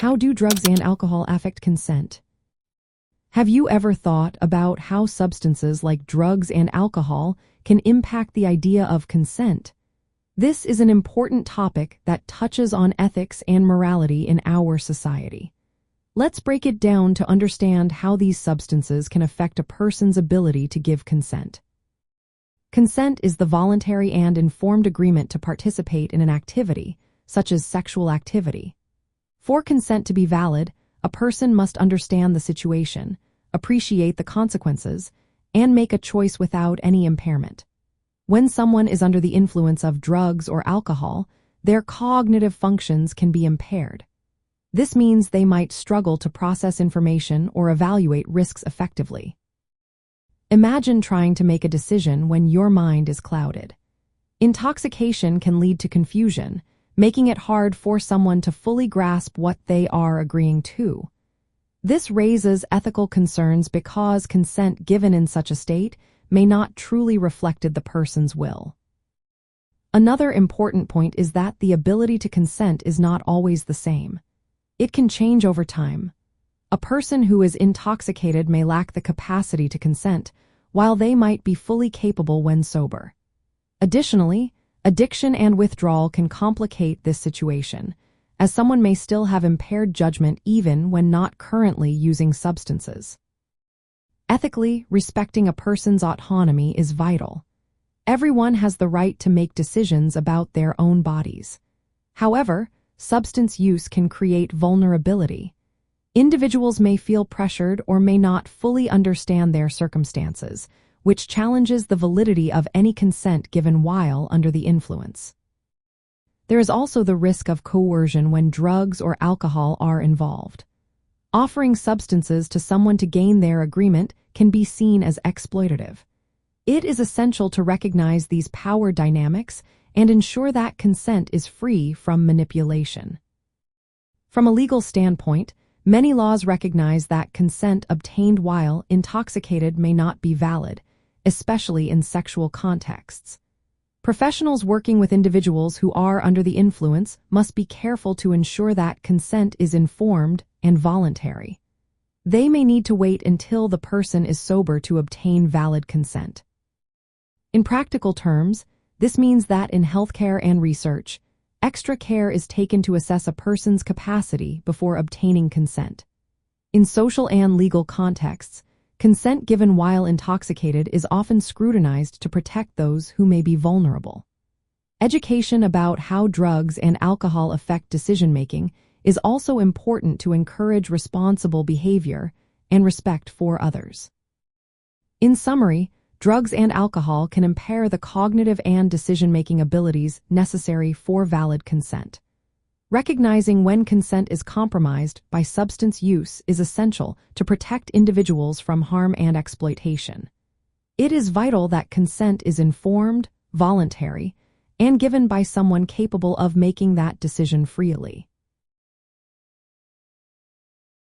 How do drugs and alcohol affect consent? Have you ever thought about how substances like drugs and alcohol can impact the idea of consent? This is an important topic that touches on ethics and morality in our society. Let's break it down to understand how these substances can affect a person's ability to give consent. Consent is the voluntary and informed agreement to participate in an activity, such as sexual activity. For consent to be valid, a person must understand the situation, appreciate the consequences, and make a choice without any impairment. When someone is under the influence of drugs or alcohol, their cognitive functions can be impaired. This means they might struggle to process information or evaluate risks effectively. Imagine trying to make a decision when your mind is clouded. Intoxication can lead to confusion, making it hard for someone to fully grasp what they are agreeing to. This raises ethical concerns because consent given in such a state may not truly reflect the person's will. Another important point is that the ability to consent is not always the same. It can change over time. A person who is intoxicated may lack the capacity to consent, while they might be fully capable when sober. Additionally, addiction and withdrawal can complicate this situation, as someone may still have impaired judgment even when not currently using substances. Ethically, respecting a person's autonomy is vital. Everyone has the right to make decisions about their own bodies. However, substance use can create vulnerability. Individuals may feel pressured or may not fully understand their circumstances, which challenges the validity of any consent given while under the influence. There is also the risk of coercion when drugs or alcohol are involved. Offering substances to someone to gain their agreement can be seen as exploitative. It is essential to recognize these power dynamics and ensure that consent is free from manipulation. From a legal standpoint, many laws recognize that consent obtained while intoxicated may not be valid, especially in sexual contexts. Professionals working with individuals who are under the influence must be careful to ensure that consent is informed and voluntary. They may need to wait until the person is sober to obtain valid consent. In practical terms, this means that in healthcare and research, extra care is taken to assess a person's capacity before obtaining consent. In social and legal contexts, consent given while intoxicated is often scrutinized to protect those who may be vulnerable. Education about how drugs and alcohol affect decision-making is also important to encourage responsible behavior and respect for others. In summary, drugs and alcohol can impair the cognitive and decision-making abilities necessary for valid consent. Recognizing when consent is compromised by substance use is essential to protect individuals from harm and exploitation. It is vital that consent is informed, voluntary, and given by someone capable of making that decision freely.